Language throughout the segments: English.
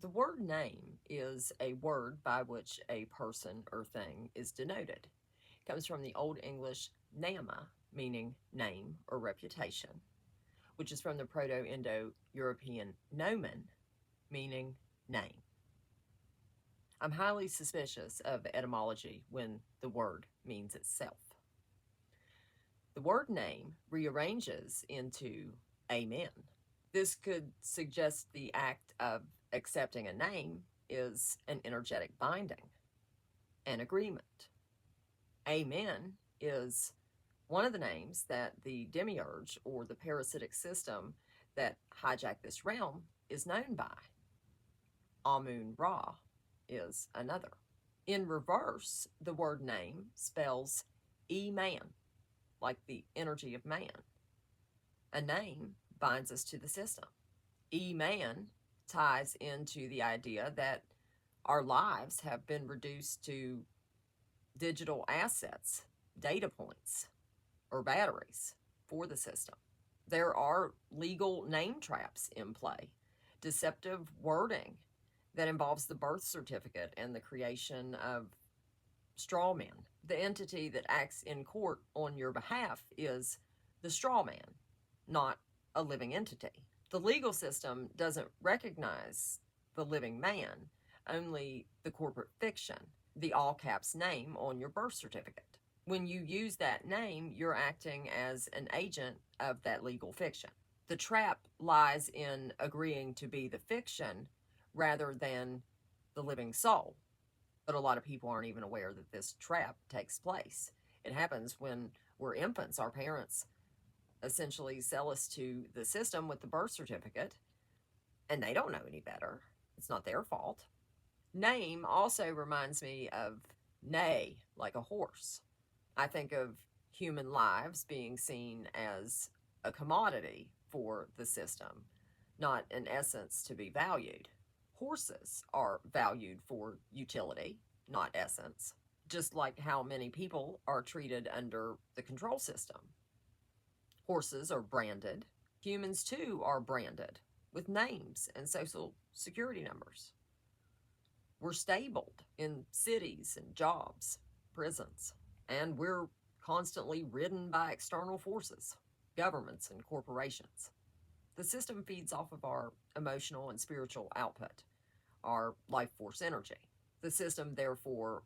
The word name is a word by which a person or thing is denoted. It comes from the Old English nama, meaning name or reputation, which is from the Proto-Indo-European nomen, meaning name. I'm highly suspicious of etymology when the word means itself. The word name rearranges into amen. This could suggest the act of accepting a name is an energetic binding, an agreement. Amen is one of the names that the demiurge or the parasitic system that hijacked this realm is known by. Amun Ra is another. In reverse, the word name spells E-man, like the energy of man. A name binds us to the system. E-man ties into the idea that our lives have been reduced to digital assets, data points, or batteries for the system. There are legal name traps in play, deceptive wording that involves the birth certificate and the creation of straw men. The entity that acts in court on your behalf is the straw man, not a living entity. The legal system doesn't recognize the living man, only the corporate fiction, the all caps name on your birth certificate. When you use that name, you're acting as an agent of that legal fiction. The trap lies in agreeing to be the fiction rather than the living soul. But a lot of people aren't even aware that this trap takes place. It happens when we're infants. Our parents essentially sell us to the system with the birth certificate, and they don't know any better. It's not their fault. Name also reminds me of neigh, like a horse. I think of human lives being seen as a commodity for the system, not an essence to be valued. Horses are valued for utility, not essence, just like how many people are treated under the control system. Horses are branded. Humans, too, are branded with names and social security numbers. We're stabled in cities and jobs, prisons, and we're constantly ridden by external forces, governments and corporations. The system feeds off of our emotional and spiritual output, our life force energy. The system, therefore,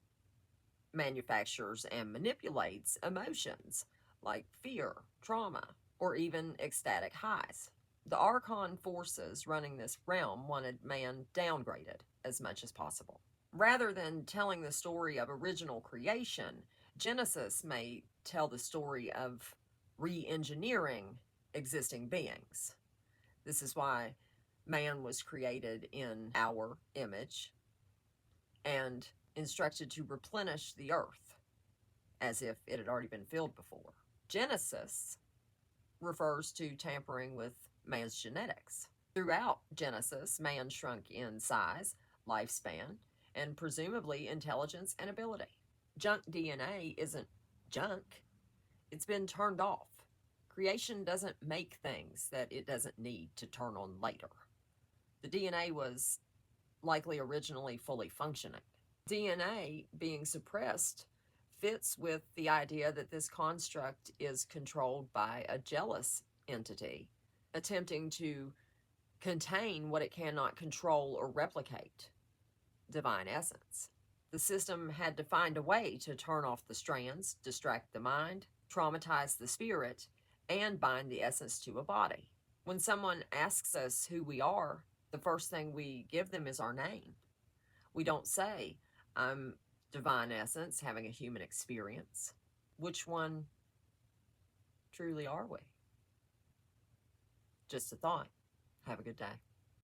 manufactures and manipulates emotions like fear, trauma, or even ecstatic highs. The Archon forces running this realm wanted man downgraded as much as possible. Rather than telling the story of original creation, Genesis may tell the story of re-engineering existing beings. This is why man was created in our image and instructed to replenish the earth as if it had already been filled before. Genesis refers to tampering with man's genetics. Throughout Genesis, man shrunk in size, lifespan, and presumably intelligence and ability. Junk DNA isn't junk. It's been turned off. Creation doesn't make things that it doesn't need to turn on later. The DNA was likely originally fully functioning. DNA being suppressed fits with the idea that this construct is controlled by a jealous entity attempting to contain what it cannot control or replicate, divine essence. The system had to find a way to turn off the strands, distract the mind, traumatize the spirit, and bind the essence to a body. When someone asks us who we are, the first thing we give them is our name. We don't say, I'm divine essence having a human experience. Which one truly are we? Just a thought. Have a good day.